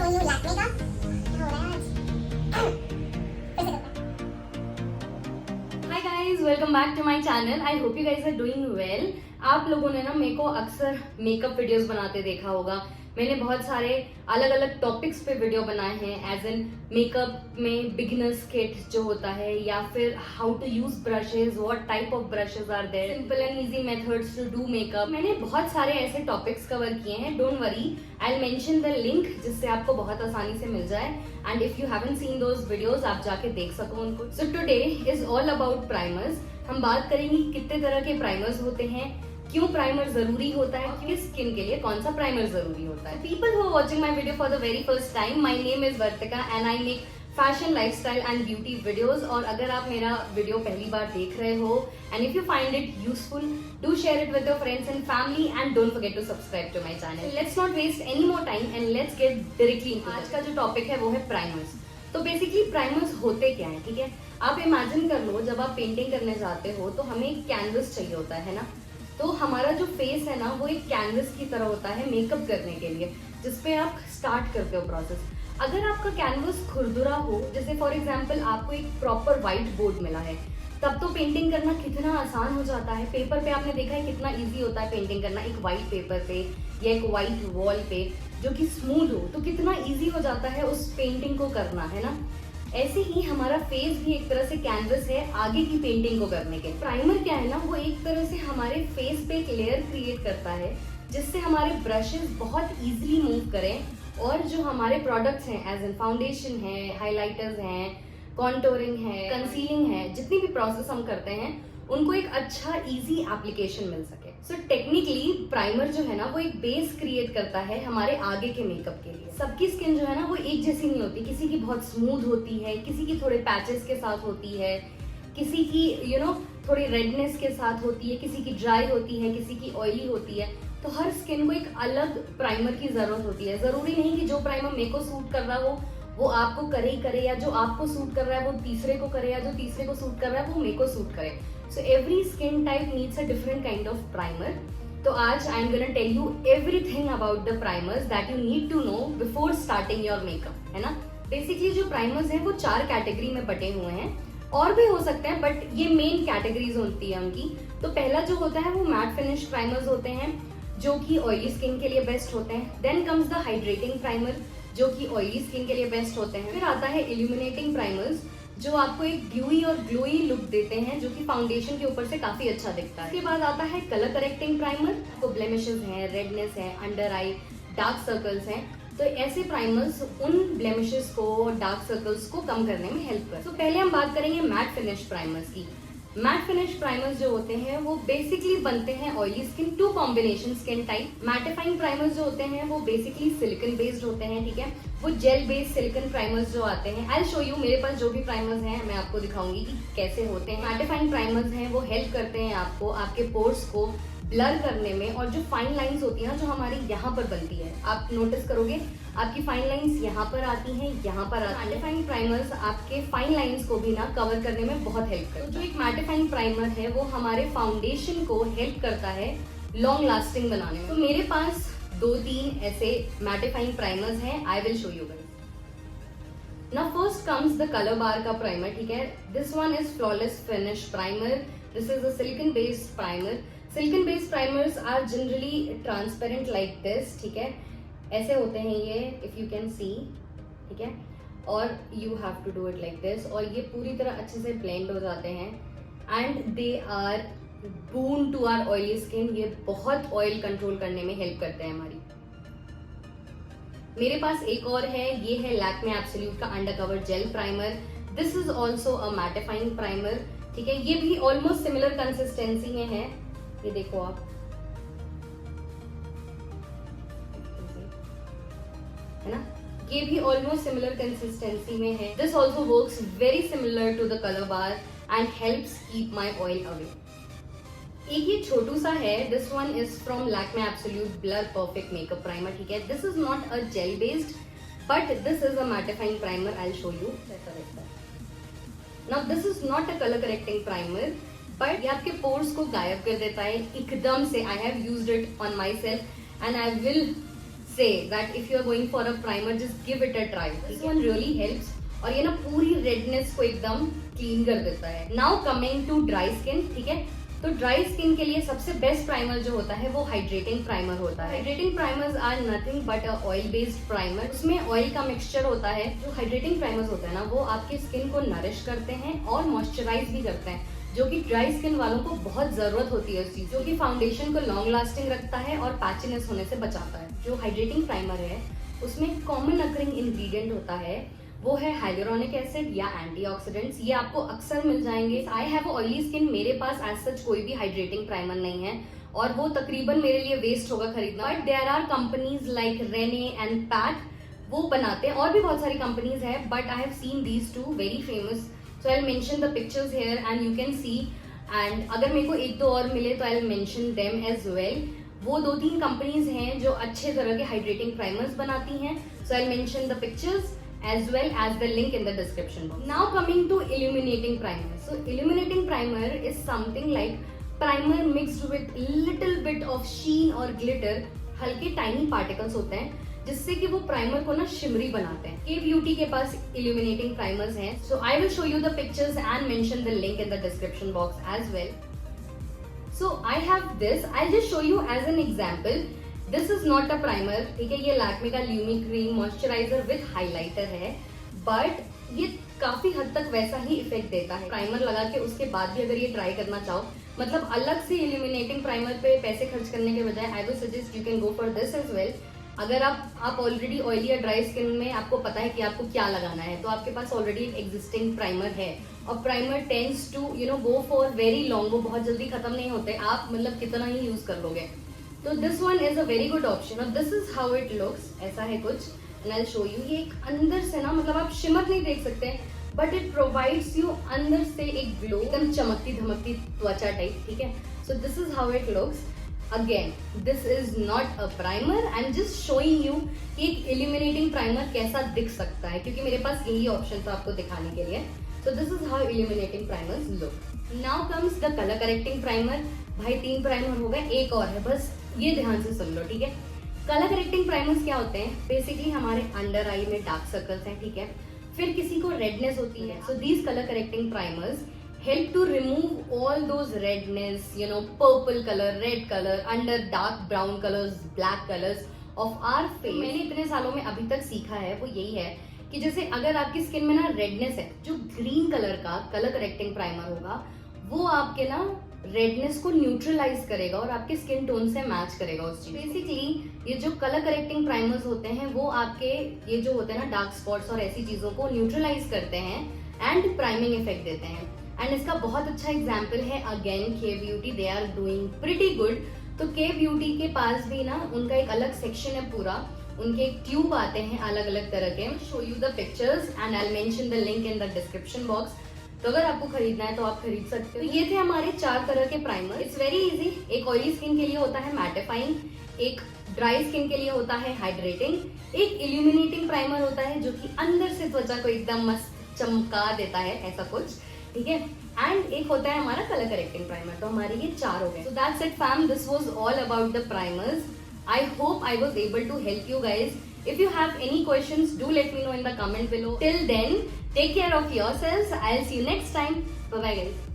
New Lakme का क्या हो रहा है आज फिर से करते हैं। Hi guys, welcome back to my channel. I hope you guys are doing well. आप लोगों ने ना मेरे को अक्सर मेकअप वीडियोस बनाते देखा होगा। मैंने बहुत सारे अलग अलग टॉपिक्स पे वीडियो बनाए हैं, एज एन मेकअप में बिगिनर्स किट जो होता है, या फिर how to use brushes, what type of brushes are there, simple and easy methods to do makeup. मैंने बहुत सारे ऐसे टॉपिक्स कवर किए हैं। Don't worry, I will mention the link जिससे आपको बहुत आसानी से मिल जाए। And if you haven't seen those videos, आप जाके देख सको उनको। So today is all about primers. हम बात करेंगे कितने तरह के प्राइमर्स होते हैं, क्यों प्राइमर जरूरी होता है, किस स्किन के लिए कौन सा प्राइमर जरूरी होता है। People who are watching my video for the very first time, my name is Vartika and I make fashion, lifestyle and beauty videos. और अगर आप मेरा वीडियो पहली बार देख रहे हो and if you find it useful, do share it with your friends and family and don't forget to subscribe to my channel. Let's not waste any more time and let's get directly into. आज का जो topic है वो है primers. तो basically primers होते क्या है, ठीक है। आप इमेजिन कर लो, जब आप पेंटिंग करने जाते हो तो हमें एक कैनवस चाहिए होता है ना। तो हमारा जो फेस है ना, वो एक कैनवस की तरह होता है मेकअप करने के लिए, जिसपे आप स्टार्ट करते हो प्रोसेस। अगर आपका कैनवस खुरदुरा हो, जैसे फॉर एग्जांपल आपको एक प्रॉपर व्हाइट बोर्ड मिला है, तब तो पेंटिंग करना कितना आसान हो जाता है। पेपर पे आपने देखा है कितना इजी होता है पेंटिंग करना, एक व्हाइट पेपर पे या एक व्हाइट वॉल पे जो कि स्मूथ हो, तो कितना इजी हो जाता है उस पेंटिंग को करना, है ना। ऐसे ही हमारा फेस भी एक तरह से कैनवस है आगे की पेंटिंग को करने के। प्राइमर क्या है ना, वो एक तरह से हमारे फेस पे एक लेयर क्रिएट करता है, जिससे हमारे ब्रशेस बहुत इजीली मूव करें, और जो हमारे प्रोडक्ट्स हैं, एज एन फाउंडेशन है, हाइलाइटर्स हैं, कॉन्टोरिंग है, कंसीलिंग है, जितनी भी प्रोसेस हम करते हैं उनको एक अच्छा इजी एप्लीकेशन मिल सके। सो टेक्निकली प्राइमर जो है ना, वो एक बेस क्रिएट करता है हमारे आगे के मेकअप के लिए। सबकी स्किन जो है ना, वो एक जैसी नहीं होती। किसी की बहुत स्मूथ होती है, किसी की थोड़े पैचेस के साथ होती है, किसी की थोड़ी रेडनेस के साथ होती है, किसी की ड्राई होती है, किसी की ऑयली होती है। तो हर स्किन को एक अलग प्राइमर की जरूरत होती है। जरूरी नहीं कि जो प्राइमर मेरे को सूट कर रहा हो वो आपको करे ही करे, या जो आपको सूट कर रहा है वो तीसरे को करे, या जो तीसरे को सूट कर रहा है वो मेरे को सूट करे। So every skin type needs a different kind of primer. तो आज I am gonna tell you everything about the primers that you need to know before starting your makeup, है ना। बेसिकली जो प्राइमर्स हैं वो 4 category में बटे हुए हैं, और भी हो सकते हैं बट ये मेन कैटेगरीज होती है उनकी। तो पहला जो होता है वो मैट फिनिश प्राइमर्स होते हैं, जो कि ऑयली स्किन के लिए बेस्ट होते हैं। Then comes the hydrating primer, जो कि ऑयली स्किन के लिए बेस्ट होते हैं। फिर आता है इल्यूमिनेटिंग प्राइमर्स, जो आपको एक ग्लूई और ग्लोई लुक देते हैं, जो कि फाउंडेशन के ऊपर से काफी अच्छा दिखता है। उसके बाद आता है कलर करेक्टिंग प्राइमर, तो ब्लेमिशेस हैं, रेडनेस है, अंडर आई, डार्क सर्कल्स हैं, तो ऐसे प्राइमर्स उन ब्लेमिशेस को, डार्क सर्कल्स को कम करने में हेल्प करते हैं। तो पहले हम बात करेंगे मैट फिनिश प्राइमर्स की। मैट फिनिश प्राइमर्स जो होते हैं वो बेसिकली बनते हैं oily skin to combination skin type. Matifying primers जो होते हैं वो बेसिकली सिलिकॉन बेस्ड होते हैं, ठीक है। वो जेल बेस्ड सिलिकॉन प्राइमर्स जो आते हैं, आई विल शो यू, मेरे पास जो भी प्राइमर्स हैं मैं आपको दिखाऊंगी कि कैसे होते हैं। मैटिफाइंग प्राइमर्स हैं वो हेल्प करते हैं आपको आपके पोर्स को ब्लर करने में, और जो फाइन लाइंस होती हैं जो हमारी यहाँ पर बनती है, आप नोटिस करोगे आपकी फाइन लाइंस यहाँ पर आती हैं, यहाँ पर आती है। मैटिफाइंग प्राइमर्स आपके फाइन लाइंस को भी ना कवर करने में बहुत हेल्प करते हैं। तो जो एक मैटिफाइंग प्राइमर है वो हमारे फाउंडेशन को हेल्प करता है लॉन्ग लास्टिंग बनाने में। तो मेरे पास 2-3 ऐसे मैटिफाइंग प्राइमर्स हैं, I will show you guys. Now first comes the colour बार का प्राइमर, ठीक है। This one is flawless finish primer. This is a silicone based primer. Silicone based primers are generally transparent like this, ठीक है। ऐसे होते हैं ये, if you can सी, ठीक है। और you have to do it like this, और ये पूरी तरह अच्छे से ब्लेंड हो जाते हैं, and they are boon to our oily skin. ये बहुत ऑयल कंट्रोल करने में हेल्प करते हैं हमारी। मेरे पास एक और है, ये है लैक्मे एब्सोल्यूट का undercover jail primer. This is also a matifying primer, ठीक है। ये भी ऑलमोस्ट सिमिलर कंसिस्टेंसी में है, ये देखो आप, है ना। ये भी ऑलमोस्ट सिमिलर कंसिस्टेंसी में है। This also works very similar to the colour bar and helps keep my oil away. एक ये छोटू सा है, this one is from Lakme absolute blur perfect makeup primer, ठीक है। This is not a gel based but this is a matifying primer, I will show you. Now this is not a colour correcting primer, but ये आपके pores को गायब कर देता है एकदम से। I have used it on my self and I will say that if you are going for a primer, just give it a try. This one really helps और ये ना पूरी रेडनेस को एकदम क्लीन कर देता है. Now coming to dry skin, ठीक है. तो ड्राई स्किन के लिए सबसे बेस्ट प्राइमर जो होता है वो हाइड्रेटिंग प्राइमर होता है. Hydrating primers are nothing but a oil based primer. उसमें ऑयल का मिक्सचर होता है. जो हाइड्रेटिंग प्राइमर्स होता है ना वो आपके स्किन को नरिश करते हैं और मॉइस्चराइज भी करते हैं, जो कि ड्राई स्किन वालों को बहुत जरूरत होती है उस चीज, जो कि फाउंडेशन को लॉन्ग लास्टिंग रखता है और पैचीनेस होने से बचाता है. जो हाइड्रेटिंग प्राइमर है उसमें कॉमन अकरिंग इंग्रेडिएंट होता है वो है हाइलुरोनिक एसिड या एंटीऑक्सीडेंट्स. ये आपको अक्सर मिल जाएंगे. आई हैव ऑयली स्किन, मेरे पास एज सच कोई भी हाइड्रेटिंग प्राइमर नहीं है और वो तकरीबन मेरे लिए वेस्ट होगा खरीदना. But there are companies like Renee and PAC, वो बनाते हैं. और भी बहुत सारी कंपनीज है but I have seen these two very famous. So I will mention the pictures here and you can see. And अगर मेरे को एक दो और मिले तो I will mention them as well. वो 2-3 कंपनीज हैं जो अच्छे तरह के हाइड्रेटिंग प्राइमर्स बनाती हैं. So I will mention the pictures as well as the link in the description box. Now coming to illuminating primer. So illuminating primer is something like primer mixed with little bit of sheen or glitter. हल्के tiny particles होते हैं जिससे कि वो primer को ना shimmery बनाते हैं. K Beauty के पास illuminating primers हैं. So I will show you the pictures and mention the link in the description box as well. So I have this. I'll just show you as an example. This is not a primer, ठीक है. ये लैक्मे का ल्यूमी cream moisturiser with highlighter है, but ये काफी हद तक वैसा ही इफेक्ट देता है. प्राइमर लगा के उसके बाद भी अगर ये ट्राई करना चाहो, मतलब अलग से इल्यूमिनेटिंग प्राइमर पे पैसे खर्च करने के बजाय I will suggest you can go for this as well. अगर आप ऑलरेडी ऑयली या ड्राई स्किन में आपको पता है कि आपको क्या लगाना है, तो आपके पास ऑलरेडी एक एग्जिस्टिंग प्राइमर है और primer tends to go for very long. वो बहुत जल्दी खत्म नहीं होते, आप मतलब कितना ही यूज कर लोगे. तो this one is a very good option. और this is how it looks. ऐसा है कुछ and I will show you. ये एक अंदर से ना, मतलब आप शिमर नहीं देख सकते बट इट प्रोवाइड्स यू अंदर से एक ग्लो, एकदम चमकती धमकती त्वचा टाइप, ठीक है. So this is how it looks. Again this is not a primer, I am just showing you कि एक इल्यूमिनेटिंग प्राइमर कैसा दिख सकता है, क्योंकि मेरे पास यही ऑप्शन था आपको दिखाने के लिए. So this is how illuminating primers look. Now comes the colour correcting primer. भाई 3 प्राइमर हो गए, एक और है, बस ये ध्यान से सुन लो, ठीक है. कलर करेक्टिंग प्राइमर्स क्या होते हैं? बेसिकली हमारे अंडर आई में डार्क सर्कल्स हैं, ठीक है. फिर किसी को रेडनेस होती है, so these colour correcting primers help to remove all those redness, purple color, red color, under dark brown colors, black colors of our face. मैंने इतने सालों में अभी तक सीखा है वो यही है कि जैसे अगर आपकी स्किन में ना रेडनेस है, जो ग्रीन कलर का कलर करेक्टिंग प्राइमर होगा वो आपके ना रेडनेस को न्यूट्रलाइज करेगा और आपके स्किन टोन से मैच करेगा उस चीज. बेसिकली ये जो कलर करेक्टिंग प्राइमर्स होते हैं वो आपके ये जो होते हैं ना डार्क स्पॉट्स और ऐसी चीजों को न्यूट्रलाइज करते हैं एंड प्राइमिंग इफेक्ट देते हैं. एंड इसका बहुत अच्छा एग्जाम्पल है again K Beauty. They are doing pretty good. तो K Beauty के पास भी ना उनका एक अलग सेक्शन है पूरा. उनके एक ट्यूब आते हैं अलग अलग तरह के. Show you the pictures and I will mention the link in the description box. तो अगर आपको खरीदना है तो आप खरीद सकते हो. तो ये थे हमारे 4 तरह के प्राइमर. It's very easy. एक ऑयली स्किन के लिए होता है मैटिफाइंग, एक ड्राई स्किन के लिए होता है हाइड्रेटिंग, एक इल्यूमिनेटिंग प्राइमर होता है जो कि अंदर से त्वचा को एकदम मस्त चमका देता है, ऐसा कुछ, ठीक है. एंड एक होता है हमारा कलर करेक्टिंग प्राइमर. तो हमारे ये 4 हो गए. So that's it fam. This was all about the primers. I hope I was able to help you guys. If you have any questions, do let me know in the comment below. Till then, take care of yourselves. I'll see you next time. Bye bye guys.